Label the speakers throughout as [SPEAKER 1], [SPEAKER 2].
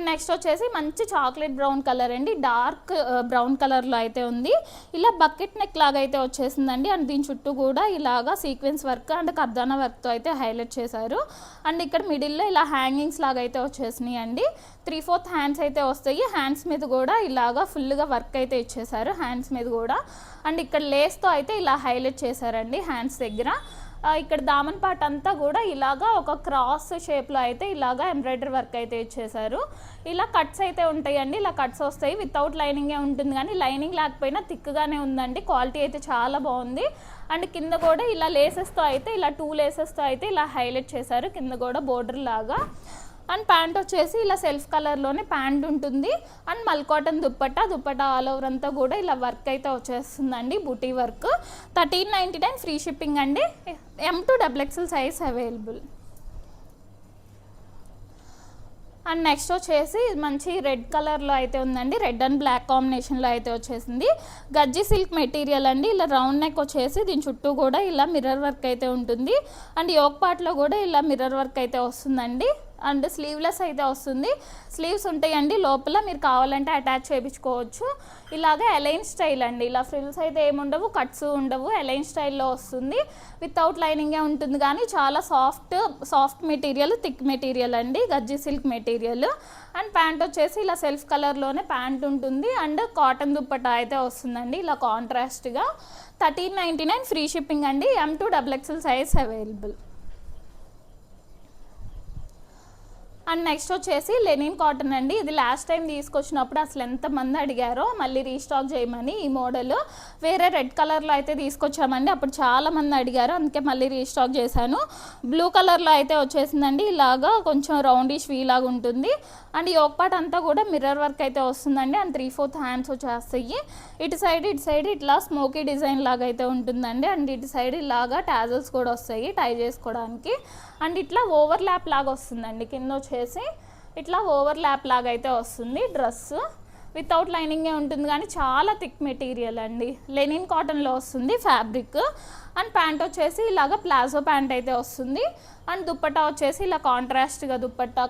[SPEAKER 1] And next వచ్చేసి మంచి chocolate brown colour అండి, డార్క్ బ్రౌన్ కలర్లో అయితే ఉంది. ఇలా బకెట్ నెక్ లాగా అయితే వచ్చేసిందండి. అండ్ దీని చుట్టూ కూడా ఇలాగా సీక్వెన్స్ వర్క్ అండ్ కర్దానా వర్క్తో అయితే హైలైట్ చేశారు. అండ్ ఇక్కడ మిడిల్లో ఇలా హ్యాంగింగ్స్ లాగా అయితే వచ్చేసినాయి అండి. 3/4 హ్యాండ్స్ అయితే వస్తాయి. హ్యాండ్స్ మీద కూడా ఇలాగా ఫుల్గా వర్క్ అయితే ఇచ్చేసారు హ్యాండ్స్ మీద కూడా. అండ్ ఇక్కడ లేస్తో అయితే ఇలా హైలైట్ చేశారండి హ్యాండ్స్ దగ్గర. ఇక్కడ దామన్ పార్ట్ అంతా కూడా ఇలాగా ఒక క్రాస్ షేప్లో అయితే ఇలాగా ఎంబ్రాయిడరీ వర్క్ అయితే ఇచ్చేసారు. ఇలా కట్స్ అయితే ఉంటాయండి, ఇలా కట్స్ వస్తాయి. వితౌట్ లైనింగే ఉంటుంది, కానీ లైనింగ్ లేకపోయినా థిక్గానే ఉందండి. క్వాలిటీ అయితే చాలా బాగుంది. అండ్ కింద కూడా ఇలా లేసెస్తో అయితే ఇలా 2 లేసెస్తో అయితే ఇలా హైలైట్ చేశారు, కింద కూడా బోర్డర్ లాగా. అండ్ ప్యాంట్ వచ్చేసి ఇలా సెల్ఫ్ కలర్లోనే ప్యాంట్ ఉంటుంది. అండ్ మల్ కాటన్ దుప్పట్టా ఆల్ ఓవర్ అంతా కూడా ఇలా వర్క్ అయితే వచ్చేస్తుందండి, బూటీ వర్క్. 1399 ఫ్రీ షిప్పింగ్ అండి. M to XXL size available. And next వచ్చేసి మంచి రెడ్ కలర్లో అయితే ఉందండి, రెడ్ అండ్ బ్లాక్ కాంబినేషన్లో అయితే వచ్చేసింది. గజ్జి సిల్క్ మెటీరియల్ అండి. ఇలా రౌండ్ నెక్ వచ్చేసి దీని చుట్టూ కూడా ఇలా మిర్రర్ వర్క్ అయితే ఉంటుంది. అండ్ యోక్ పార్ట్లో కూడా ఇలా మిర్రర్ వర్క్ అయితే వస్తుందండి. అండ్ స్లీవ్లెస్ అయితే వస్తుంది, స్లీవ్స్ ఉంటాయండి లోపల, మీరు కావాలంటే అటాచ్ చేయించుకోవచ్చు. ఇలాగే అలైన్ స్టైల్ అండి, ఇలా ఫ్రిల్స్ అయితే ఏముండవు, కట్స్ ఉండవు, అలైన్ స్టైల్లో వస్తుంది. వితౌట్ లైనింగే ఉంటుంది, కానీ చాలా సాఫ్ట్ మెటీరియల్, థిక్ మెటీరియల్ అండి, గజ్జి సిల్క్ మెటీరియల్. అండ్ ప్యాంట్ వచ్చేసి ఇలా సెల్ఫ్ కలర్లోనే ప్యాంట్ ఉంటుంది. అండ్ కాటన్ దుప్పట్టా అయితే వస్తుందండి ఇలా కాంట్రాస్ట్గా. 1399 ఫ్రీ షిప్పింగ్ అండి. M to XXL size available. And next వచ్చేసి లెనిన్ కాటన్ అండి. ఇది లాస్ట్ టైం తీసుకొచ్చినప్పుడు అసలు ఎంతమంది అడిగారో మళ్ళీ రీస్టాక్ చేయమని. ఈ మోడల్ వేరే రెడ్ కలర్లో అయితే తీసుకొచ్చామండి, అప్పుడు చాలామంది అడిగారు, అందుకే మళ్ళీ రీస్టాక్ చేశాను. బ్లూ కలర్లో అయితే వచ్చేసిందండి, ఇలాగా కొంచెం రౌండిష్ వీ లాగా ఉంటుంది. అండ్ యోక్ పార్ట్ అంతా కూడా మిర్రర్ వర్క్ అయితే వస్తుందండి. అండ్ 3/4 హ్యాండ్స్ వచ్చేస్తాయి. ఇటు సైడ్ ఇట్లా స్మోకీ డిజైన్ లాగా అయితే ఉంటుందండి. అండ్ ఇటు సైడ్ ఇలాగా టాజల్స్ కూడా వస్తాయి టై చేసుకోవడానికి. అండ్ ఇట్లా ఓవర్ ల్యాప్ లాగా వస్తుందండి, కింద వచ్చేసి ఇట్లా ఓవర్ ల్యాప్ లాగా అయితే వస్తుంది డ్రెస్. వితౌట్ లైనింగే ఉంటుంది, కానీ చాలా థిక్ మెటీరియల్ అండి, లెనిన్ కాటన్లో వస్తుంది ఫ్యాబ్రిక్. అండ్ ప్యాంట్ వచ్చేసి ఇలాగ ప్లాజో ప్యాంట్ అయితే వస్తుంది. అండ్ దుప్పట్టా వచ్చేసి ఇలా కాంట్రాస్ట్గా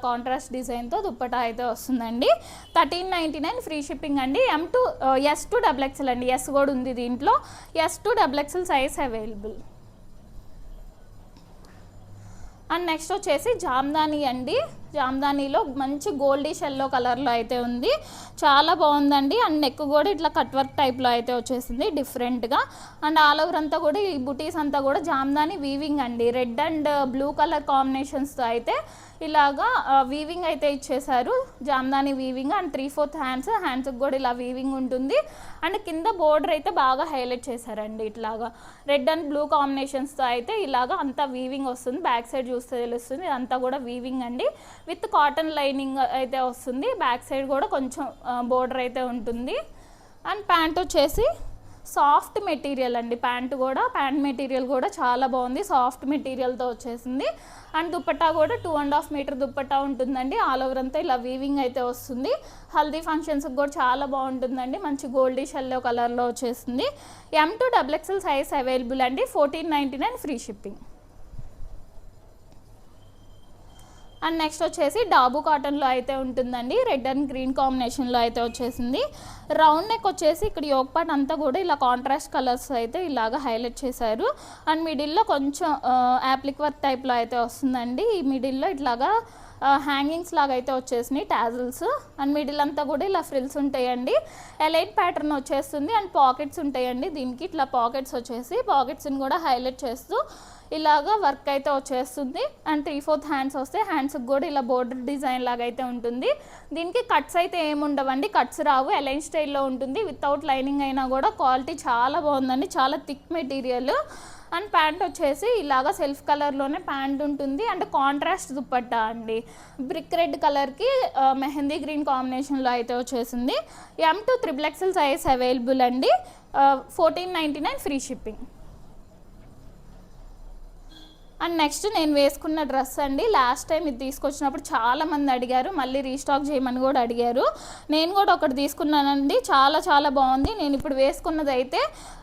[SPEAKER 1] కాంట్రాస్ట్ డిజైన్తో దుప్పట్టా అయితే వస్తుందండి. 1399 ఫ్రీ షిప్పింగ్ అండి. M to S to XXL అండి, ఎస్ కూడా ఉంది దీంట్లో. S to XXL size available. And next వచ్చేసి జామ్దాని అండి. జామ్దానీలో మంచి గోల్డిష్ ఎల్లో కలర్లో అయితే ఉంది, చాలా బాగుందండి. అండ్ నెక్ కూడా ఇట్లా కట్ వర్క్ టైప్లో అయితే వచ్చేసింది డిఫరెంట్గా. అండ్ ఆల్ ఓవర్ అంతా కూడా ఈ బుటీస్ అంతా కూడా జామ్దాని వీవింగ్ అండి, రెడ్ అండ్ బ్లూ కలర్ కాంబినేషన్స్తో అయితే ఇలాగా వీవింగ్ అయితే ఇచ్చేసారు, జామ్దాని వీవింగ్. అండ్ 3/4 హ్యాండ్స్కి కూడా ఇలా వీవింగ్ ఉంటుంది. అండ్ కింద బోర్డర్ అయితే బాగా హైలైట్ చేశారండి, ఇట్లాగా రెడ్ అండ్ బ్లూ కాంబినేషన్స్తో అయితే ఇలాగా అంతా వీవింగ్ వస్తుంది. బ్యాక్ సైడ్ చూస్తే తెలుస్తుంది, ఇదంతా కూడా వీవింగ్ అండి, విత్ కాటన్ లైనింగ్ అయితే వస్తుంది. బ్యాక్ సైడ్ కూడా కొంచెం బోర్డర్ అయితే ఉంటుంది. అండ్ ప్యాంట్ వచ్చేసి సాఫ్ట్ మెటీరియల్ అండి, ప్యాంట్ మెటీరియల్ కూడా చాలా బాగుంది, సాఫ్ట్ మెటీరియల్తో వచ్చేసింది. అండ్ దుప్పట్టా కూడా 2.5 మీటర్ దుప్పట్టా ఉంటుందండి. ఆల్ ఓవర్ అంతా ఇలా వీవింగ్ అయితే వస్తుంది. హల్దీ ఫంక్షన్స్కి కూడా చాలా బాగుంటుందండి, మంచి గోల్డిష్ ఎల్లో కలర్లో వచ్చేసింది. M to XXL size available అండి. 1499 ఫ్రీ షిప్పింగ్. అండ్ నెక్స్ట్ వచ్చేసి డాబు కాటన్లో అయితే ఉంటుందండి, రెడ్ అండ్ గ్రీన్ కాంబినేషన్లో అయితే వచ్చేసింది. రౌండ్ నెక్ వచ్చేసి ఇక్కడ యోక్ పార్ట్ అంతా కూడా ఇలా కాంట్రాస్ట్ కలర్స్ అయితే ఇలాగా హైలైట్ చేశారు. అండ్ మిడిల్లో కొంచెం యాప్లిక్ వర్క్ టైప్లో అయితే వస్తుందండి. ఈ మిడిల్లో ఇట్లాగా హ్యాంగింగ్స్ లాగా అయితే వచ్చేసినాయి టాజిల్స్. అండ్ మిడిల్ అంతా కూడా ఇలా ఫ్రిల్స్ ఉంటాయండి, ఎలైట్ ప్యాటర్న్ వచ్చేస్తుంది. అండ్ పాకెట్స్ ఉంటాయండి దీనికి, ఇట్లా పాకెట్స్ వచ్చేసి పాకెట్స్ని కూడా హైలైట్ చేస్తూ ఇలాగా వర్క్ అయితే వచ్చేస్తుంది. అండ్ 3/4 హ్యాండ్స్ వస్తే హ్యాండ్స్కి కూడా ఇలా బోర్డర్ డిజైన్ లాగా అయితే ఉంటుంది. దీనికి కట్స్ అయితే ఏముండవండి, కట్స్ రావు, అలైన్ స్టైల్లో ఉంటుంది. వితౌట్ లైనింగ్ అయినా కూడా క్వాలిటీ చాలా బాగుందండి, చాలా థిక్ మెటీరియల్. అండ్ ప్యాంట్ వచ్చేసి ఇలాగా సెల్ఫ్ కలర్లోనే ప్యాంట్ ఉంటుంది. అండ్ కాంట్రాస్ట్ దుప్పట్టా అండి, బ్రిక్ రెడ్ కలర్కి మెహందీ గ్రీన్ కాంబినేషన్లో అయితే వచ్చేసింది. M to XXL size available అండి. 1499 ఫ్రీ షిప్పింగ్. అండ్ నెక్స్ట్ నేను వేసుకున్న డ్రెస్ అండి. లాస్ట్ టైం ఇది తీసుకొచ్చినప్పుడు చాలామంది అడిగారు, మళ్ళీ రీస్టాక్ చేయమని కూడా అడిగారు. నేను కూడా ఒకటి తీసుకున్నానండి, చాలా చాలా బాగుంది. నేను ఇప్పుడు వేసుకున్నది అయితే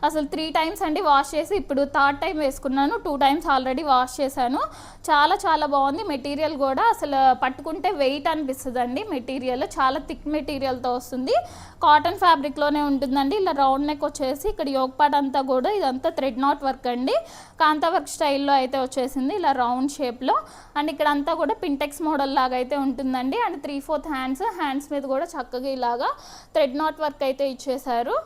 [SPEAKER 1] అసలు 3 టైమ్స్ అండి వాష్ చేసి, ఇప్పుడు 3rd టైం వేసుకున్నాను. 2 టైమ్స్ ఆల్రెడీ వాష్ చేశాను. చాలా చాలా బాగుంది. మెటీరియల్ కూడా అసలు పట్టుకుంటే వెయిట్ అనిపిస్తుంది అండి. మెటీరియల్ చాలా థిక్ మెటీరియల్తో వస్తుంది. కాటన్ ఫ్యాబ్రిక్లోనే ఉంటుందండి. ఇలా రౌండ్ నెక్ వచ్చేసి ఇక్కడ యోక్ పార్ట్ అంతా కూడా ఇదంతా థ్రెడ్ నాట్ వర్క్ అండి. కాంతా వర్క్ స్టైల్లో అయితే వచ్చేసింది ఇలా రౌండ్ షేప్లో. అండ్ ఇక్కడ అంతా కూడా పింటెక్స్ మోడల్ లాగా అయితే ఉంటుందండి. అండ్ 3/4 హ్యాండ్స్ మీద కూడా చక్కగా ఇలాగా థ్రెడ్ నాట్ వర్క్ అయితే ఇచ్చేసారు.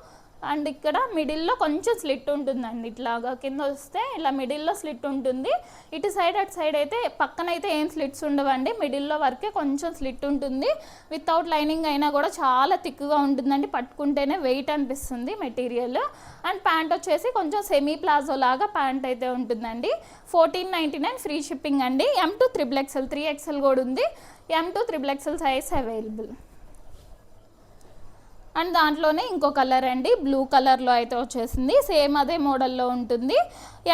[SPEAKER 1] అండ్ ఇక్కడ మిడిల్లో కొంచెం స్లిట్ ఉంటుందండి. ఇట్లాగా కింద వస్తే ఇలా మిడిల్లో స్లిట్ ఉంటుంది. ఇటు సైడ్ అటు సైడ్ అయితే పక్కనైతే ఏం స్లిట్స్ ఉండవండి. మిడిల్లో వరకే కొంచెం స్లిట్ ఉంటుంది. వితౌట్ లైనింగ్ అయినా కూడా చాలా థిక్గా ఉంటుందండి. పట్టుకుంటేనే వెయిట్ అనిపిస్తుంది మెటీరియల్. అండ్ ప్యాంట్ వచ్చేసి కొంచెం సెమీ ప్లాజో లాగా ప్యాంట్ అయితే ఉంటుందండి. 1499 ఫ్రీ షిప్పింగ్ అండి. M to XXL 3XL కూడా ఉంది. M to XXL size available. And దాంట్లోనే ఇంకో కలర్ అండి, బ్లూ కలర్లో అయితే వచ్చేసింది. సేమ్ అదే మోడల్లో ఉంటుంది.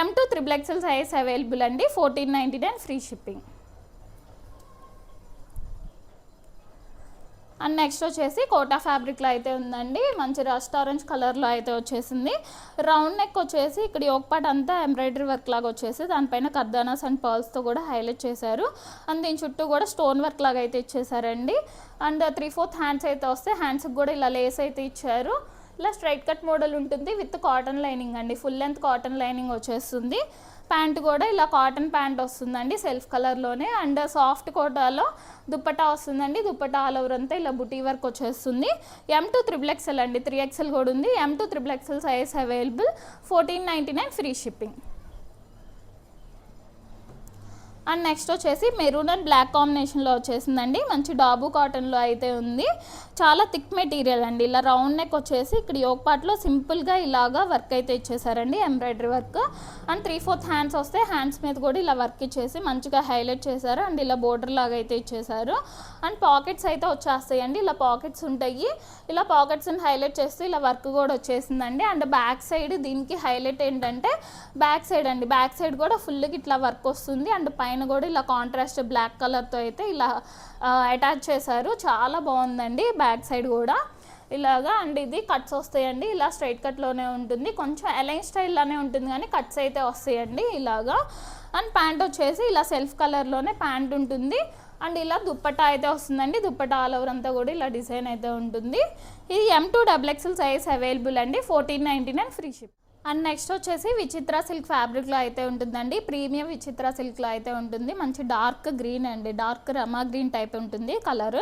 [SPEAKER 1] M to XXL size available అండి. 1499 ఫ్రీ షిప్పింగ్. అండ్ నెక్స్ట్ వచ్చేసి కోటా ఫ్యాబ్రిక్లో అయితే ఉందండి. మంచి రస్ట్ ఆరెంజ్ కలర్లో అయితే వచ్చేసింది. రౌండ్ నెక్ వచ్చేసి ఇక్కడ యోక్ పార్ట్ అంతా ఎంబ్రాయిడరీ వర్క్ లాగా వచ్చేసి దానిపైన కర్దానాస్ అండ్ పర్ల్స్తో కూడా హైలైట్ చేశారు. అండ్ దీని చుట్టూ కూడా స్టోన్ వర్క్ లాగా అయితే ఇచ్చేసారండి. అండ్ 3/4 హ్యాండ్స్ అయితే వస్తే హ్యాండ్స్కి కూడా ఇలా లేస్ అయితే ఇచ్చారు. ఇలా స్ట్రైట్ కట్ మోడల్ ఉంటుంది విత్ కాటన్ లైనింగ్ అండి. ఫుల్ లెంత్ కాటన్ లైనింగ్ వచ్చేస్తుంది. ప్యాంట్ కూడా ఇలా కాటన్ ప్యాంట్ వస్తుందండి సెల్ఫ్ కలర్లోనే. అండ్ సాఫ్ట్ కోటాలో దుప్పటా వస్తుందండి. దుప్పటా ఆల్ ఓవర్ అంతా ఇలా బుటీ వర్క్ వచ్చేస్తుంది. M to XXL అండి. 3XL కూడా ఉంది. M to XXL size available. 1499 free shipping. And next వచ్చేసి మెరూన్ అండ్ బ్లాక్ కాంబినేషన్లో వచ్చేసిందండి. మంచి డాబు కాటన్లో అయితే ఉంది. చాలా థిక్ మెటీరియల్ అండి. ఇలా రౌండ్ నెక్ వచ్చేసి ఇక్కడ యోక్ పార్ట్లో సింపుల్గా ఇలాగా వర్క్ అయితే ఇచ్చేసారండి, ఎంబ్రాయిడరీ వర్క్. అండ్ 3/4 హ్యాండ్స్ వస్తే హ్యాండ్స్ మీద కూడా ఇలా వర్క్ ఇచ్చేసి మంచిగా హైలైట్ చేశారు. అండ్ ఇలా బోర్డర్ లాగా అయితే ఇచ్చేసారు. అండ్ పాకెట్స్ అయితే వచ్చేస్తాయండి. ఇలా పాకెట్స్ ఉంటాయి. ఇలా పాకెట్స్ని హైలైట్ చేస్తూ ఇలా వర్క్ కూడా వచ్చేసిందండి. అండ్ బ్యాక్ సైడ్ దీనికి హైలైట్ ఏంటంటే బ్యాక్ సైడ్ అండి. బ్యాక్ సైడ్ కూడా ఫుల్గా ఇట్లా వర్క్ వస్తుంది. అండ్ పైన కూడా ఇలా కాంట్రాస్ట్ బ్లాక్ కలర్తో అయితే ఇలా అటాచ్ చేశారు. చాలా బాగుందండి బ్యాక్ సైడ్ కూడా ఇలాగా. అండ్ ఇది కట్స్ వస్తాయండి. ఇలా స్ట్రైట్ కట్లోనే ఉంటుంది. కొంచెం అలైన్ స్టైల్లోనే ఉంటుంది కానీ కట్స్ అయితే వస్తాయండి ఇలాగా. అండ్ ప్యాంట్ వచ్చేసి ఇలా సెల్ఫ్ కలర్లోనే ప్యాంట్ ఉంటుంది. అండ్ ఇలా దుప్పట్టా అయితే వస్తుందండి. దుప్పట్టా ఆల్ ఓవర్ అంతా కూడా ఇలా డిజైన్ అయితే ఉంటుంది. ఇది M to XXL size available అండి. 1499 ఫ్రీ షిప్. అండ్ నెక్స్ట్ వచ్చేసి విచిత్ర సిల్క్ ఫ్యాబ్రిక్లో అయితే ఉంటుందండి. ప్రీమియం విచిత్ర సిల్క్లో అయితే ఉంటుంది. మంచి డార్క్ గ్రీన్ అండి, డార్క్ రమా గ్రీన్ టైప్ ఉంటుంది కలర్.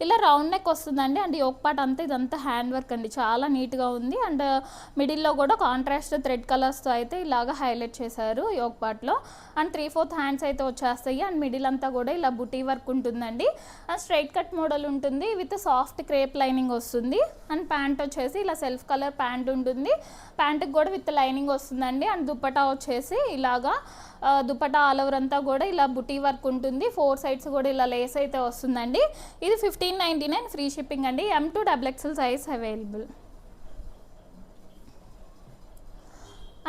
[SPEAKER 1] ఇలా రౌండ్ నెక్ వస్తుందండి. అండ్ యోక్ పార్ట్ అంతా ఇదంతా హ్యాండ్ వర్క్ అండి, చాలా నీట్గా ఉంది. అండ్ మిడిల్లో కూడా కాంట్రాస్ట్ థ్రెడ్ కలర్స్తో అయితే ఇలాగా హైలైట్ చేశారు యోక్ పార్ట్లో. అండ్ 3/4 హ్యాండ్స్ అయితే వచ్చేస్తాయి. అండ్ మిడిల్ అంతా కూడా ఇలా బుటీ వర్క్ ఉంటుందండి. అండ్ స్ట్రైట్ కట్ మోడల్ ఉంటుంది విత్ సాఫ్ట్ క్రేప్ లైనింగ్ వస్తుంది. అండ్ ప్యాంట్ వచ్చేసి ఇలా సెల్ఫ్ కలర్ ప్యాంట్ ఉంటుంది. ప్యాంట్కి కూడా విత్ లైనింగ్ వస్తుందండి. అండ్ దుప్పటా వచ్చేసి ఇలాగా దుప్పటా ఆల్ ఓవర్ అంతా కూడా ఇలా బుటీ వర్క్ ఉంటుంది. 4 సైడ్స్ కూడా ఇలా లేస్ అయితే వస్తుందండి. ఇది 1599 ఫ్రీ షిప్పింగ్ అండి. M to XXL size available.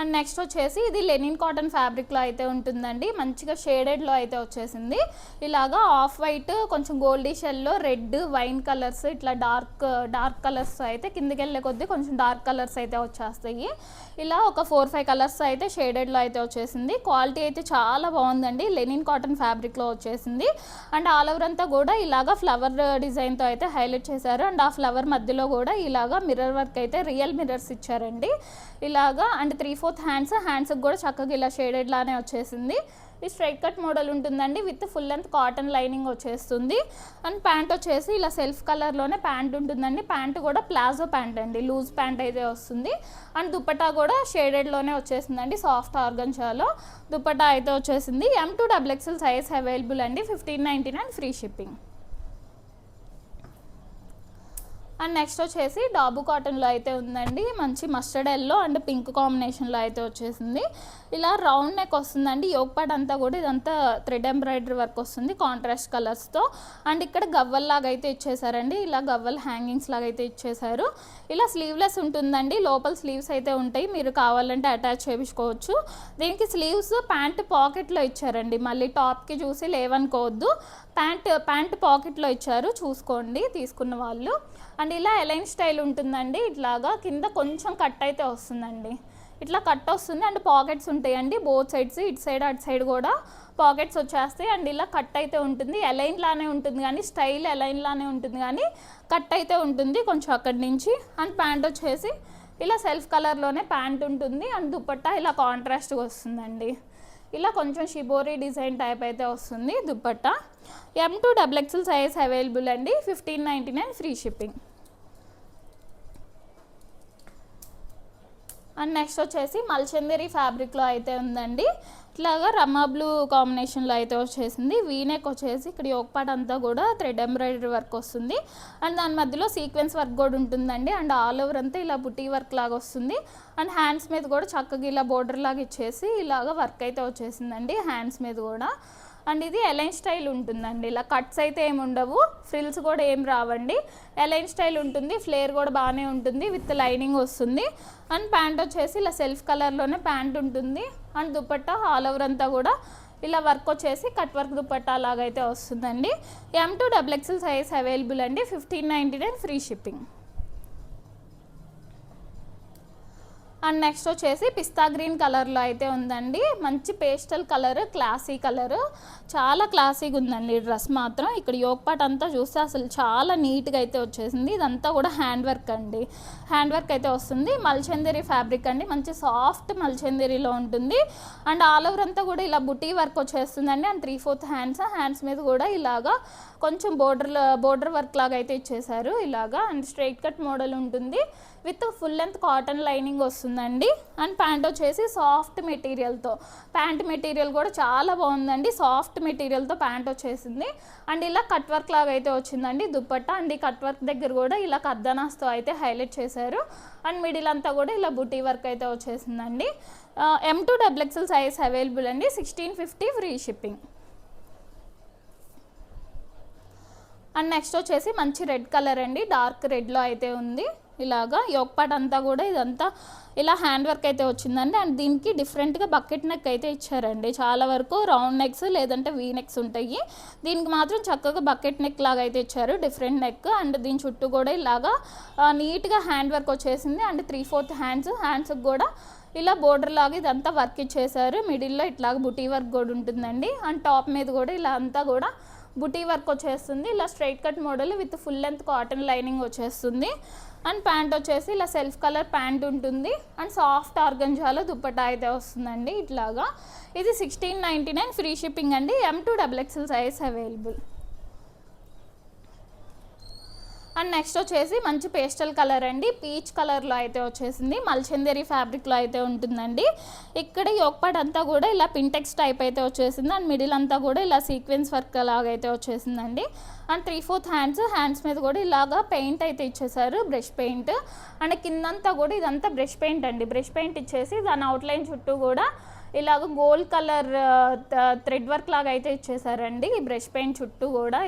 [SPEAKER 1] And next వచ్చేసి ఇది లెనిన్ కాటన్ ఫ్యాబ్రిక్లో అయితే ఉంటుందండి. మంచిగా షేడెడ్లో అయితే వచ్చేసింది. ఇలాగా ఆఫ్ వైట్, కొంచెం గోల్డీ షెల్లో, రెడ్, వైన్ కలర్స్, ఇట్లా డార్క్ కలర్స్ అయితే కిందకి వెళ్ళే కొద్దీ కొంచెం డార్క్ కలర్స్ అయితే వచ్చేస్తాయి. ఇలా ఒక 4-5 కలర్స్ అయితే షేడెడ్లో అయితే వచ్చేసింది. క్వాలిటీ అయితే చాలా బాగుందండి. లెనిన్ కాటన్ ఫ్యాబ్రిక్లో వచ్చేసింది. అండ్ ఆల్ ఓవర్ అంతా కూడా ఇలాగా ఫ్లవర్ డిజైన్తో అయితే హైలైట్ చేశారు. అండ్ ఆ ఫ్లవర్ మధ్యలో కూడా ఇలాగా మిర్రర్ వర్క్ అయితే రియల్ మిర్రర్స్ ఇచ్చారండి ఇలాగా. అండ్ 3/4 హ్యాండ్స్కి కూడా చక్కగా ఇలా షేడెడ్ లానే వచ్చేసింది. ఈ స్ట్రైట్ కట్ మోడల్ ఉంటుందండి with full length cotton lining వచ్చేస్తుంది. అండ్ ప్యాంట్ వచ్చేసి ఇలా సెల్ఫ్ కలర్లోనే ప్యాంట్ ఉంటుందండి. ప్యాంట్ కూడా ప్లాజో ప్యాంట్ అండి, లూజ్ ప్యాంట్ అయితే వస్తుంది. అండ్ దుప్పటా కూడా షేడెడ్లోనే వచ్చేసిందండి, సాఫ్ట్ ఆర్గన్జాలో దుప్పటా అయితే వచ్చేసింది. M to XXL size available అండి. 1599 ఫ్రీ షిప్పింగ్. అండ్ నెక్స్ట్ వచ్చేసి డాబు కాటన్లో అయితే ఉందండి, మంచి మస్టర్డ్ ఎల్లో అండ్ పింక్ కాంబినేషన్లో అయితే వచ్చేసింది. ఇలా రౌండ్ నెక్ వస్తుందండి, యోక్ పార్ట్ అంతా కూడా ఇదంతా థ్రెడ్ ఎంబ్రాయిడరీ వర్క్ వస్తుంది కాంట్రాస్ట్ కలర్స్తో. అండ్ ఇక్కడ గవ్వల్ లాగా అయితే ఇచ్చేసారండి, ఇలా గవ్వల్ హ్యాంగింగ్స్ లాగా అయితే ఇచ్చేసారు. ఇలా స్లీవ్లెస్ ఉంటుందండి, లోపల స్లీవ్స్ అయితే ఉంటాయి, మీరు కావాలంటే అటాచ్ చేయించుకోవచ్చు. దీనికి స్లీవ్స్ ప్యాంట్ పాకెట్లో ఇచ్చారండి, మళ్ళీ టాప్కి చూసి లేవనుకోవద్దు, ప్యాంట్ పాకెట్లో ఇచ్చారు, చూసుకోండి తీసుకున్న వాళ్ళు. అండ్ ఇలా ఎలైన్ స్టైల్ ఉంటుందండి, ఇట్లాగా కింద కొంచెం కట్ అయితే వస్తుందండి, ఇట్లా కట్ వస్తుంది. అండ్ పాకెట్స్ ఉంటాయండి బోత్ సైడ్స్, ఇటు సైడ్ అటు సైడ్ కూడా పాకెట్స్ వచ్చేస్తాయి. అండ్ ఇలా కట్ అయితే ఉంటుంది, ఎలైన్ లానే ఉంటుంది కానీ స్టైల్ ఎలైన్ లానే ఉంటుంది కానీ కట్ అయితే ఉంటుంది కొంచెం అక్కడి నుంచి. అండ్ ప్యాంట్ వచ్చేసి ఇలా సెల్ఫ్ కలర్లోనే ప్యాంట్ ఉంటుంది. అండ్ దుపట్టా ఇలా కాంట్రాస్ట్గా వస్తుందండి, ఇలా కొంచెం షిబోరీ డిజైన్ టైప్ అయితే వస్తుంది దుపట్టా. M2XXL సైజ్ అవైలబుల్ అండి, 1599 ఫ్రీ షిప్పింగ్. అండ్ నెక్స్ట్ వచ్చేసి మల్చందేరి ఫ్యాబ్రిక్లో అయితే ఉందండి, ఇట్లాగా రమా బ్లూ కాంబినేషన్లో అయితే వచ్చేసింది. వీనెక్ వచ్చేసి ఇక్కడ యోక్ పార్ట్ అంతా కూడా థ్రెడ్ ఎంబ్రాయిడరీ వర్క్ వస్తుంది. అండ్ దాని మధ్యలో సీక్వెన్స్ వర్క్ కూడా ఉంటుందండి. అండ్ ఆల్ ఓవర్ అంతా ఇలా బుటీ వర్క్ లాగా వస్తుంది. అండ్ హ్యాండ్స్ మీద కూడా చక్కగా ఇలా బోర్డర్ లాగా ఇచ్చేసి ఇలాగ వర్క్ అయితే వచ్చేసిందండి హ్యాండ్స్ మీద కూడా. అండ్ ఇది ఎలైన్ స్టైల్ ఉంటుందండి, ఇలా కట్స్ అయితే ఏమి ఉండవు, ఫ్రిల్స్ కూడా ఏం రావండి, ఎలైన్ స్టైల్ ఉంటుంది. ఫ్లేర్ కూడా బాగానే ఉంటుంది, విత్ లైనింగ్ వస్తుంది. అండ్ ప్యాంట్ వచ్చేసి ఇలా సెల్ఫ్ కలర్లోనే ప్యాంట్ ఉంటుంది. అండ్ దుపట్టా ఆల్ ఓవర్ అంతా కూడా ఇలా వర్క్ వచ్చేసి కట్ వర్క్ దుపట్టా లాగైతే వస్తుందండి. M2XXL సైజ్ అవైలబుల్ అండి, 1599 ఫ్రీ షిప్పింగ్. అండ్ నెక్స్ట్ వచ్చేసి పిస్తా గ్రీన్ కలర్లో అయితే ఉందండి, మంచి పేస్టల్ కలర్, క్లాసీ కలర్, చాలా క్లాసీగా ఉందండి డ్రెస్ మాత్రం. ఇక్కడ యోక్ పార్ట్ అంతా చూస్తే అసలు చాలా నీట్గా అయితే వచ్చేసింది, ఇదంతా కూడా హ్యాండ్ వర్క్ అండి, హ్యాండ్ వర్క్ అయితే వస్తుంది. మల్చందేరి ఫ్యాబ్రిక్ అండి, మంచి సాఫ్ట్ మల్చందేరిలో ఉంటుంది. అండ్ ఆల్ ఓవర్ అంతా కూడా ఇలా బుటీ వర్క్ వచ్చేస్తుందండి. అండ్ 3/4 హ్యాండ్స్ మీద కూడా ఇలాగా కొంచెం బోర్డర్ వర్క్ లాగా అయితే ఇచ్చేసారు ఇలాగా. అండ్ స్ట్రైట్ కట్ మోడల్ ఉంటుంది, with full length cotton lining వస్తుందండి. అండ్ ప్యాంట్ వచ్చేసి సాఫ్ట్ మెటీరియల్తో, ప్యాంట్ మెటీరియల్ కూడా చాలా బాగుందండి, సాఫ్ట్ మెటీరియల్తో ప్యాంట్ వచ్చేసింది. అండ్ ఇలా కట్ వర్క్ లాగా అయితే వచ్చిందండి దుపట్టా. అండ్ ఈ కట్ వర్క్ దగ్గర కూడా ఇలా కద్దనాస్తో అయితే హైలైట్ చేశారు. అండ్ మిడిల్ అంతా కూడా ఇలా బుటీ వర్క్ అయితే వచ్చేసిందండి. M2XXL సైజ్ అవైలబుల్ అండి, 1650 ఫ్రీ షిప్పింగ్. అండ్ నెక్స్ట్ వచ్చేసి మంచి రెడ్ కలర్ అండి, డార్క్ రెడ్లో అయితే ఉంది. ఇలాగా యోక్ పార్ట్ అంతా కూడా ఇదంతా ఇలా హ్యాండ్ వర్క్ అయితే వచ్చిందండి. అండ్ దీనికి డిఫరెంట్గా బకెట్ నెక్ అయితే ఇచ్చారండి, చాలా వరకు రౌండ్ నెక్స్ లేదంటే వీ నెక్స్ ఉంటాయి, దీనికి మాత్రం చక్కగా బకెట్ నెక్ లాగా అయితే ఇచ్చారు, డిఫరెంట్ నెక్. అండ్ దీని చుట్టూ కూడా ఇలాగా నీట్గా హ్యాండ్ వర్క్ వచ్చేసింది. అండ్ 3/4 హ్యాండ్స్కి కూడా ఇలా బోర్డర్ లాగా ఇదంతా వర్క్ ఇచ్చేసారు, మిడిల్లో ఇట్లాగ బుటీ వర్క్ కూడా ఉంటుందండి. అండ్ టాప్ మీద కూడా ఇలా అంతా కూడా బుటీ వర్క్ వచ్చేస్తుంది, ఇలా straight cut model with full length cotton lining వచ్చేస్తుంది. అండ్ ప్యాంట్ వచ్చేసి ఇలా సెల్ఫ్ కలర్ ప్యాంట్ ఉంటుంది. అండ్ సాఫ్ట్ ఆర్గంజాలో దుపట్టా అయితే వస్తుందండి ఇట్లాగా. ఇది 1699 ఫ్రీ షిప్పింగ్ అండి, M2XXL size available. And next వచ్చేసి మంచి పేస్టల్ కలర్ అండి, పీచ్ కలర్లో అయితే వచ్చేసింది, మల్చందేరి ఫ్యాబ్రిక్లో అయితే ఉంటుందండి. ఇక్కడ యోక్ పార్ట్ అంతా కూడా ఇలా పింటెక్స్ టైప్ అయితే వచ్చేసింది. అండ్ మిడిల్ అంతా కూడా ఇలా సీక్వెన్స్ వర్క్ లాగైతే వచ్చేసిందండి. అండ్ 3/4 హ్యాండ్స్ మీద కూడా ఇలాగా పెయింట్ అయితే ఇచ్చేసారు, బ్రష్ పెయింట్. అండ్ కిందంతా కూడా ఇదంతా బ్రష్ పెయింట్ అండి, బ్రష్ పెయింట్ ఇచ్చేసి దాని అవుట్లైన్ చుట్టూ కూడా ఇలాగ గోల్డ్ కలర్ థ్రెడ్ వర్క్ లాగా అయితే ఇచ్చేసారండి ఈ బ్రష్ పెయింట్ చుట్టూ కూడా.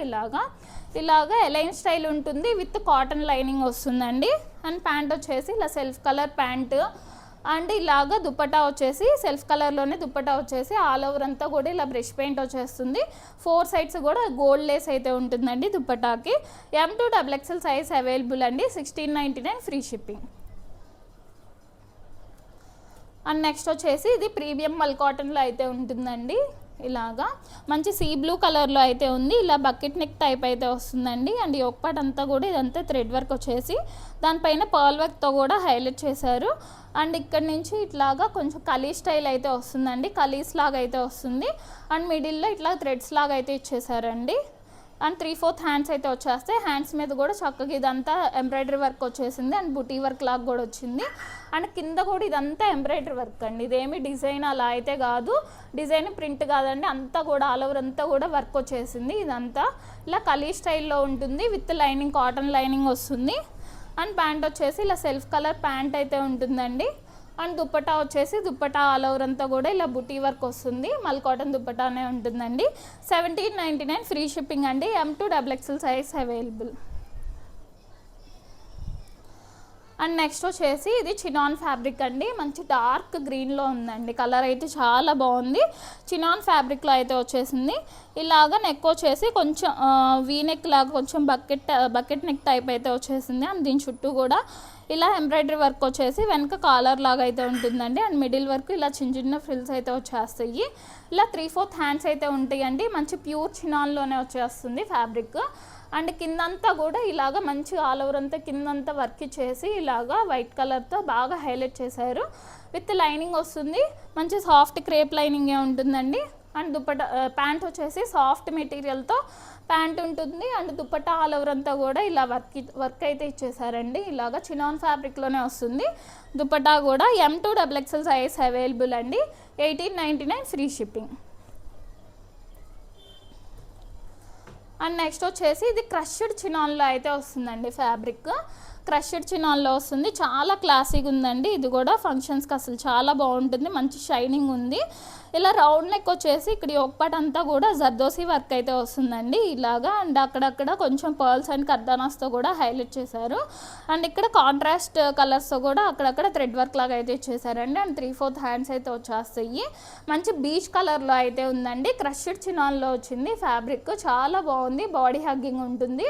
[SPEAKER 1] ఇలాగా ఎలైన్ స్టైల్ ఉంటుంది, విత్ కాటన్ లైనింగ్ వస్తుందండి. అండ్ ప్యాంట్ వచ్చేసి ఇలా సెల్ఫ్ కలర్ ప్యాంట్. అండ్ ఇలాగ దుపట్టా వచ్చేసి సెల్ఫ్ కలర్లోనే దుపట్టా వచ్చేసి ఆల్ ఓవర్ అంతా కూడా ఇలా బ్రష్ పెయింట్ వచ్చేస్తుంది. 4 సైడ్స్ కూడా గోల్డ్ లేస్ అయితే ఉంటుందండి దుపట్టాకి. M2XXL సైజ్ అవైలబుల్ అండి, 1699 ఫ్రీ షిప్పింగ్. అండ్ నెక్స్ట్ వచ్చేసి ఇది ప్రీమియం మల్ కాటన్లో అయితే ఉంటుందండి, ఇలాగా మంచి సీ బ్లూ కలర్లో అయితే ఉంది, ఇలా బకెట్ నెక్ టైప్ అయితే వస్తుందండి. అండ్ యోక్ పార్ట్ అంతా కూడా ఇదంతా థ్రెడ్ వర్క్ వచ్చేసి దానిపైన పర్ల్ వర్క్తో కూడా హైలైట్ చేశారు. అండ్ ఇక్కడ నుంచి ఇట్లాగా కొంచెం కలీ స్టైల్ అయితే వస్తుందండి, కలీస్ లాగా అయితే వస్తుంది. అండ్ మిడిల్లో ఇట్లా థ్రెడ్స్ లాగా అయితే ఇచ్చేసారండి. అండ్ 3/4 హ్యాండ్స్ అయితే వచ్చేస్తాయి, హ్యాండ్స్ మీద కూడా చక్కగా ఇదంతా ఎంబ్రాయిడరీ వర్క్ వచ్చేసింది. అండ్ బుటీ వర్క్ లాగా కూడా వచ్చింది. అండ్ కింద కూడా ఇదంతా ఎంబ్రాయిడరీ వర్క్ అండి, ఇదేమి డిజైన్ అలా అయితే కాదు, డిజైన్ ప్రింట్ కాదండి, అంతా కూడా ఆల్ ఓవర్ అంతా కూడా వర్క్ వచ్చేసింది. ఇదంతా ఇలా కలీ స్టైల్లో ఉంటుంది, విత్ లైనింగ్ కాటన్ లైనింగ్ వస్తుంది. అండ్ ప్యాంట్ వచ్చేసి ఇలా సెల్ఫ్ కలర్ ప్యాంట్ అయితే ఉంటుందండి. అండ్ దుప్పటా వచ్చేసి దుప్పటా ఆల్ ఓవర్ అంతా కూడా ఇలా బుటీ వర్క్ వస్తుంది, మల్ కాటన్ దుప్పటానే ఉంటుందండి. 1799 ఫ్రీ షిప్పింగ్ అండి. M2 XXL size available. And next వచ్చేసి ఇది చినాన్ ఫ్యాబ్రిక్ అండి, మంచి డార్క్ గ్రీన్లో ఉందండి, కలర్ అయితే చాలా బాగుంది. చినాన్ ఫ్యాబ్రిక్లో అయితే వచ్చేసింది. ఇలాగ నెక్ వచ్చేసి కొంచెం వీనెక్ లాగా కొంచెం బకెట్ నెక్ టైప్ అయితే వచ్చేసింది. అండ్ దీని చుట్టూ కూడా ఇలా ఎంబ్రాయిడరీ వర్క్ వచ్చేసి వెనక కాలర్ లాగా అయితే ఉంటుందండి. అండ్ మిడిల్ వరకు ఇలా చిన్న చిన్న ఫ్రిల్స్ అయితే వచ్చేస్తాయి. ఇలా 3/4 హ్యాండ్స్ అయితే ఉంటాయండి. మంచి ప్యూర్ చినాన్లోనే వచ్చేస్తుంది ఫ్యాబ్రిక్. అండ్ కిందంతా కూడా ఇలాగ మంచి ఆల్ ఓవర్ అంతా కిందంతా వర్క్ చేసి ఇలాగా వైట్ కలర్తో బాగా హైలైట్ చేశారు. విత్ లైనింగ్ వస్తుంది, మంచి సాఫ్ట్ క్రేప్ లైనింగే ఉంటుందండి. అండ్ దుప్పటా ప్యాంట్ వచ్చేసి సాఫ్ట్ మెటీరియల్తో ప్యాంట్ ఉంటుంది. అండ్ దుప్పటా ఆల్ ఓవర్ అంతా కూడా ఇలా వర్క్ అయితే ఇచ్చేసారండి. ఇలాగా చినాన్ ఫ్యాబ్రిక్లోనే వస్తుంది. దుప్పటా కూడా M2 XXL సైజ్ అవైలబుల్ అండి. 1899 ఫ్రీ షిప్పింగ్. అండ్ నెక్స్ట్ వచ్చేసి ఇది క్రష్డ్ చినాన్లో అయితే వస్తుందండి. ఫ్యాబ్రిక్ క్రష్డ్ చినాన్లో వస్తుంది, చాలా క్లాసీగా ఉందండి. ఇది కూడా ఫంక్షన్స్కి అసలు చాలా బాగుంటుంది, మంచి షైనింగ్ ఉంది. ఇలా రౌండ్ నెక్ వచ్చేసి ఇక్కడ ఒకపాటు అంతా కూడా జర్దోసి వర్క్ అయితే వస్తుందండి ఇలాగా. అండ్ అక్కడక్కడ కొంచెం పర్ల్స్ అండ్ కర్దానాస్తో కూడా హైలైట్ చేశారు. అండ్ ఇక్కడ కాంట్రాస్ట్ కలర్స్తో కూడా అక్కడక్కడ థ్రెడ్ వర్క్ లాగా అయితే ఇచ్చేసారండి. అండ్ 3/4 హ్యాండ్స్ అయితే వచ్చేస్తాయి. మంచి బీచ్ కలర్లో అయితే ఉందండి. క్రష్డ్ చినాన్లో వచ్చింది ఫ్యాబ్రిక్, చాలా బాగుంది. బాడీ హగ్గింగ్ ఉంటుంది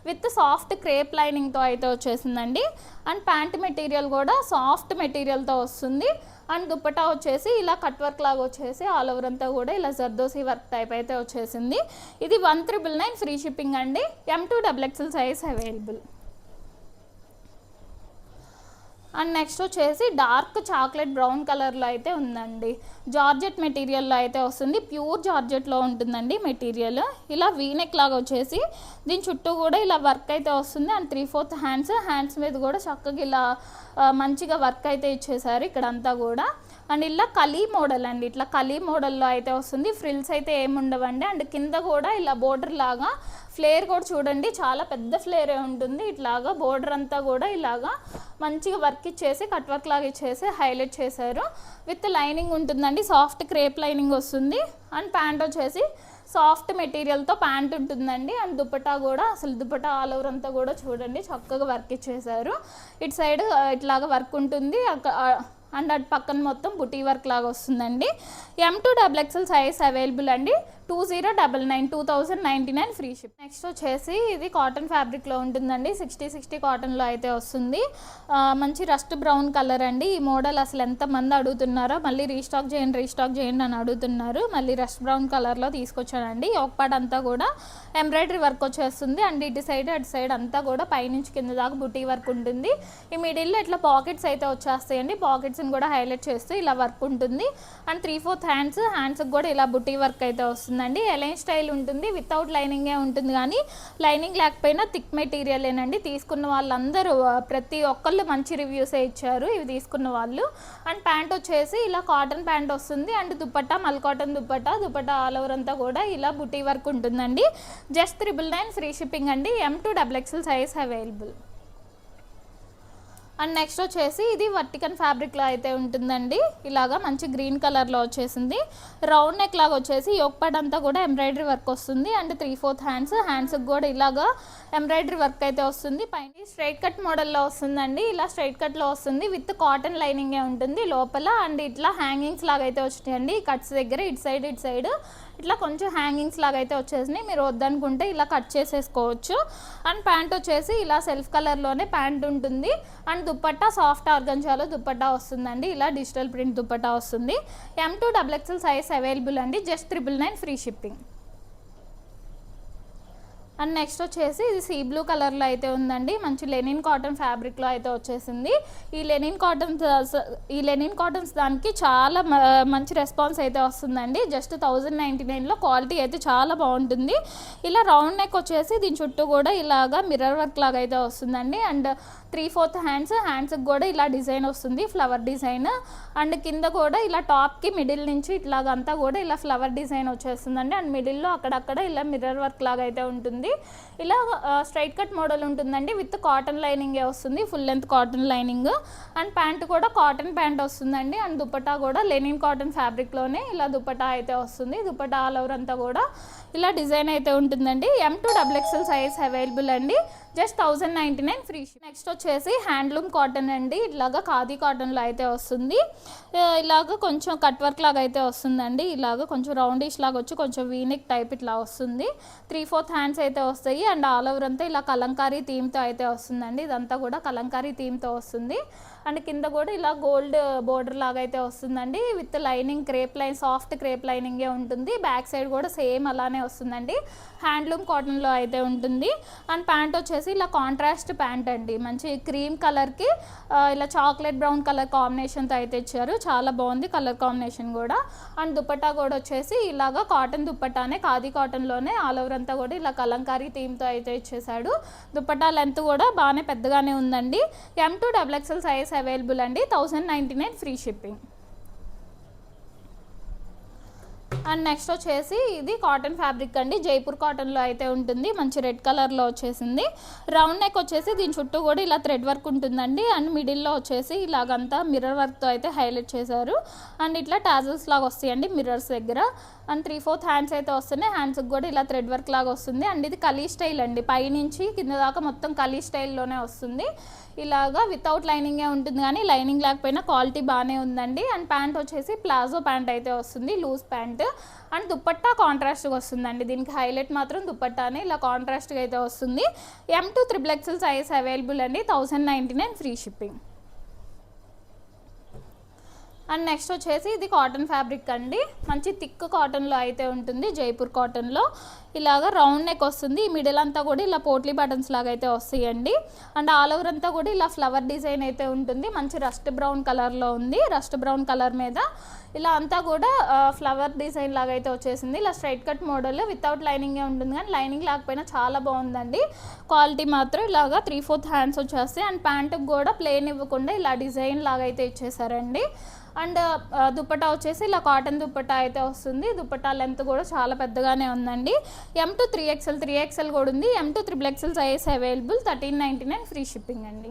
[SPEAKER 1] విత్ సాఫ్ట్ క్రేప్ లైనింగ్తో అయితే వచ్చేసిందండి. అండ్ ప్యాంట్ మెటీరియల్ కూడా సాఫ్ట్ మెటీరియల్తో వస్తుంది. అండ్ దుప్పటా వచ్చేసి ఇలా కట్ వర్క్ లాగా వచ్చేసి ఆల్ ఓవర్ అంతా కూడా ఇలా జర్దోసి వర్క్ టైప్ అయితే వచ్చేసింది. ఇది 1399 ఫ్రీ షిప్పింగ్ అండి. M2 XXL size available. And next వచ్చేసి డార్క్ చాక్లెట్ బ్రౌన్ కలర్లో అయితే ఉందండి. జార్జెట్ మెటీరియల్లో అయితే వస్తుంది, ప్యూర్ జార్జెట్లో ఉంటుందండి మెటీరియల్. ఇలా వీనెక్ లాగా వచ్చేసి దీని చుట్టూ కూడా ఇలా వర్క్ అయితే వస్తుంది. అండ్ 3/4 హ్యాండ్స్ మీద కూడా చక్కగా ఇలా మంచిగా వర్క్ అయితే ఇచ్చేసారు ఇక్కడంతా కూడా. అండ్ ఇలా కలీ మోడల్ అండి, ఇట్లా కలీ మోడల్లో అయితే వస్తుంది. ఫ్రిల్స్ అయితే ఏమి ఉండవండి. అండ్ కింద కూడా ఇలా బోర్డర్ లాగా ఫ్లేర్ కూడా చూడండి, చాలా పెద్ద ఫ్లేరే ఉంటుంది. ఇట్లాగా బోర్డర్ అంతా కూడా ఇలాగా మంచిగా వర్క్ ఇచ్చేసి కట్ వర్క్ లాగా ఇచ్చేసి హైలైట్ చేశారు. విత్ లైనింగ్ ఉంటుందండి, సాఫ్ట్ క్రేప్ లైనింగ్ వస్తుంది. అండ్ ప్యాంట్ వచ్చేసి సాఫ్ట్ మెటీరియల్తో ప్యాంట్ ఉంటుందండి. అండ్ దుప్పటా కూడా అసలు దుప్పటా ఆల్ ఓవర్ అంతా కూడా చూడండి చక్కగా వర్క్ ఇచ్చేసారు. ఇటు సైడ్ ఇట్లాగా వర్క్ ఉంటుంది, అండ్ అటు పక్కన మొత్తం బుటీ వర్క్ లాగా వస్తుందండి. M2 XXL సైజ్ అవైలబుల్ అండి. 2099 ఫ్రీ షిప్. నెక్స్ట్ వచ్చేసి ఇది కాటన్ ఫ్యాబ్రిక్లో ఉంటుందండి. 60 కాటన్లో అయితే వస్తుంది. మంచి రస్ట్ బ్రౌన్ కలర్ అండి. ఈ మోడల్ అసలు ఎంతమంది అడుగుతున్నారో, మళ్ళీ రీస్టాక్ చేయండి అని అడుగుతున్నారు. మళ్ళీ రస్ట్ బ్రౌన్ కలర్లో తీసుకొచ్చానండి. ఒక పార్ట్ అంతా కూడా ఎంబ్రాయిడరీ వర్క్ వచ్చేస్తుంది. అండ్ ఇటు సైడ్ అంతా కూడా పైనుంచి కింద దాకా బుటీ వర్క్ ఉంటుంది. ఈ మిడిల్లో ఇట్లా పాకెట్స్ అయితే వచ్చేస్తాయండి. పాకెట్స్ని కూడా హైలైట్ చేస్తూ ఇలా వర్క్ ఉంటుంది. అండ్ 3/4 హ్యాండ్స్కి కూడా ఇలా బుటీ వర్క్ అయితే వస్తుందండి. ఎలైన్ స్టైల్ ఉంటుంది, వితౌట్ లైనింగే ఉంటుంది. కానీ లైనింగ్ లేకపోయినా థిక్ మెటీరియలేనండి. తీసుకున్న వాళ్ళందరూ ప్రతి ఒక్కళ్ళు మంచి రివ్యూసే ఇచ్చారు ఇవి తీసుకున్న వాళ్ళు. అండ్ ప్యాంట్ వచ్చేసి ఇలా కాటన్ ప్యాంట్ వస్తుంది. అండ్ దుప్పట్టా మల్ కాటన్ దుప్పట్టా ఆల్ ఓవర్ అంతా కూడా ఇలా బుటీ వర్క్ ఉంటుందండి. జస్ట్ 999 ఫ్రీ షిప్పింగ్ అండి. M2 XXL size available. And next వచ్చేసి ఇది వర్టికన్ ఫ్యాబ్రిక్లో అయితే ఉంటుందండి. ఇలాగా మంచి గ్రీన్ కలర్లో వచ్చేసింది. రౌండ్ నెక్ లాగా వచ్చేసి యోక్పాడ్ అంతా కూడా ఎంబ్రాయిడరీ వర్క్ వస్తుంది. అండ్ 3/4 హ్యాండ్స్కి కూడా ఇలాగా ఎంబ్రాయిడరీ వర్క్ అయితే వస్తుంది. పైన స్ట్రైట్ కట్ మోడల్లో వస్తుందండి. ఇలా స్ట్రైట్ కట్లో వస్తుంది విత్ కాటన్ లైనింగే ఉంటుంది లోపల. అండ్ ఇట్లా హ్యాంగింగ్స్ లాగా అయితే వచ్చినాయండి కట్స్ దగ్గర. ఇటు సైడ్ ఇట్లా కొంచెం హ్యాంగింగ్స్ లాగా అయితే వచ్చేసినాయి. మీరు వద్దనుకుంటే ఇలా కట్ చేసేసుకోవచ్చు. అండ్ ప్యాంట్ వచ్చేసి ఇలా సెల్ఫ్ కలర్లోనే ప్యాంట్ ఉంటుంది. అండ్ దుప్పట్టా సాఫ్ట్ ఆర్గంజాలో దుప్పట్టా వస్తుందండి. ఇలా డిజిటల్ ప్రింట్ దుప్పట్టా వస్తుంది. M2 XXL సైజ్ అవైలబుల్ అండి. Just 999 free shipping. And next వచ్చేసి ఇది సీ బ్లూ కలర్లో అయితే ఉందండి. మంచి లెనిన్ కాటన్ ఫ్యాబ్రిక్లో అయితే వచ్చేసింది. ఈ లెనిన్ కాటన్స్ దానికి చాలా మంచి రెస్పాన్స్ అయితే వస్తుందండి. జస్ట్ 1099లో క్వాలిటీ అయితే చాలా బాగుంటుంది. ఇలా రౌండ్ నెక్ వచ్చేసి దీని చుట్టూ కూడా ఇలాగా మిర్రర్ వర్క్ లాగా అయితే వస్తుందండి. అండ్ 3/4 హ్యాండ్స్కి కూడా ఇలా డిజైన్ వస్తుంది, ఫ్లవర్ డిజైన్. అండ్ కింద కూడా ఇలా టాప్కి మిడిల్ నుంచి ఇట్లాగంతా కూడా ఇలా ఫ్లవర్ డిజైన్ వచ్చేస్తుందండి. అండ్ మిడిల్లో అక్కడక్కడ ఇలా మిర్రర్ వర్క్ లాగా అయితే ఉంటుంది. ఇలా స్ట్రైట్ కట్ మోడల్ ఉంటుందండి, విత్ కాటన్ లైనింగే వస్తుంది, full length cotton lining. And pant కూడా కాటన్ ప్యాంట్ వస్తుందండి. అండ్ దుపట్టా కూడా లెనిన్ కాటన్ ఫ్యాబ్రిక్లోనే ఇలా దుపట్టా అయితే వస్తుంది. దుపట్టా ఆల్ ఓవర్ అంతా కూడా ఇలా డిజైన్ అయితే ఉంటుందండి. M2XXL సైజ్ అవైలబుల్ అండి. Just 1099 free. నెక్స్ట్ వచ్చేసి హ్యాండ్లూమ్ కాటన్ అండి. ఇలాగా ఖాదీ కాటన్లో అయితే వస్తుంది. ఇలాగ కొంచెం కట్ వర్క్ లాగా అయితే వస్తుందండి. ఇలాగ కొంచెం రౌండిష్ లాగా వచ్చి కొంచెం వీనిక్ టైప్ ఇట్లా వస్తుంది. 3/4 హ్యాండ్స్ అయితే వస్తాయి. అండ్ ఆల్ ఓవర్ అంతా ఇలా కలంకారీ థీమ్తో అయితే వస్తుందండి. ఇదంతా కూడా కలంకారీ థీమ్తో వస్తుంది. అండ్ కింద కూడా ఇలా గోల్డ్ బోర్డర్ లాగా అయితే వస్తుందండి, with lining crepe line, soft crepe లైనింగే ఉంటుంది. బ్యాక్ సైడ్ కూడా సేమ్ అలానే వస్తుందండి. హ్యాండ్లూమ్ కాటన్లో అయితే ఉంటుంది. అండ్ ప్యాంట్ వచ్చేసి ఇలా కాంట్రాస్ట్ ప్యాంట్ అండి, మంచి క్రీమ్ కలర్కి ఇలా చాక్లెట్ బ్రౌన్ కలర్ కాంబినేషన్తో అయితే ఇచ్చారు. చాలా బాగుంది కలర్ కాంబినేషన్ కూడా. అండ్ దుపట్టా కూడా వచ్చేసి ఇలాగా కాటన్ దుపట్టానే, ఖాదీ కాటన్లోనే ఆల్ ఓవర్ అంతా కూడా ఇలా కలంకారీ థీమ్తో అయితే ఇచ్చేసాడు. దుపట్టా లెంత్ కూడా బాగానే పెద్దగానే ఉందండి. M2XXL సైజ్ అవైలబుల్ అండి. 1099 ఫ్రీ షిప్పింగ్. అండ్ నెక్స్ట్ వచ్చేసి ఇది కాటన్ ఫ్యాబ్రిక్ అండి, జైపూర్ కాటన్లో అయితే ఉంటుంది. మంచి రెడ్ కలర్లో వచ్చేసింది. రౌండ్ నెక్ వచ్చేసి దీని చుట్టూ కూడా ఇలా థ్రెడ్ వర్క్ ఉంటుందండి. అండ్ మిడిల్లో వచ్చేసి ఇలాగంతా మిర్రర్ వర్క్తో అయితే హైలైట్ చేశారు. అండ్ ఇట్లా టాజల్స్ లాగా వస్తాయండి మిర్రర్స్ దగ్గర. అండ్ 3/4 హ్యాండ్స్ అయితే వస్తున్నాయి. హ్యాండ్స్కి కూడా ఇలా థ్రెడ్ వర్క్ లాగా వస్తుంది. అండ్ ఇది కలీ స్టైల్ అండి, పైనుంచి కింద దాకా మొత్తం కలీ స్టైల్లోనే వస్తుంది. ఇలాగా వితౌట్ లైనింగే ఉంటుంది, కానీ లైనింగ్ లేకపోయినా క్వాలిటీ బాగానే ఉందండి. అండ్ ప్యాంట్ వచ్చేసి ప్లాజో ప్యాంట్ అయితే వస్తుంది, లూజ్ ప్యాంట్. అండ్ దుపట్టా కాంట్రాస్ట్గా వస్తుందండి. దీనికి హైలైట్ మాత్రం దుపట్టానే ఇలా కాంట్రాస్ట్గా అయితే వస్తుంది. M2XXL సైజ్ అవైలబుల్ అండి. 1099 ఫ్రీ షిప్పింగ్. అండ్ నెక్స్ట్ వచ్చేసి ఇది కాటన్ ఫ్యాబ్రిక్ అండి, మంచి థిక్ కాటన్లో అయితే ఉంటుంది, జైపూర్ కాటన్లో. ఇలాగ రౌండ్ నెక్ వస్తుంది. ఈ మిడిల్ అంతా కూడా ఇలా పోట్లీ బటన్స్ లాగా అయితే వస్తాయండి. అండ్ ఆల్ ఓవర్ అంతా కూడా ఇలా ఫ్లవర్ డిజైన్ అయితే ఉంటుంది. మంచి రస్ట్ బ్రౌన్ కలర్లో ఉంది. రస్ట్ బ్రౌన్ కలర్ మీద ఇలా అంతా కూడా ఫ్లవర్ డిజైన్ లాగా అయితే వచ్చేసింది. ఇలా స్ట్రైట్ కట్ మోడల్, వితౌట్ లైనింగే ఉంటుంది, కానీ లైనింగ్ లేకపోయినా చాలా బాగుందండి. క్వాలిటీ మాత్రం ఇలాగా 3/4 హ్యాండ్స్ వచ్చేస్తాయి. అండ్ ప్యాంటుకు కూడా ప్లెయిన్ ఇవ్వకుండా ఇలా డిజైన్ లాగా అయితే ఇచ్చేసారండి. అండ్ దుపట్టా వచ్చేసి ఇలా కాటన్ దుపట్టా అయితే వస్తుంది. దుపట్టా లెంత్ కూడా చాలా పెద్దగానే ఉందండి. M2 3XL కూడా ఉంది. M2XXL size available. 1399 free shipping అండి.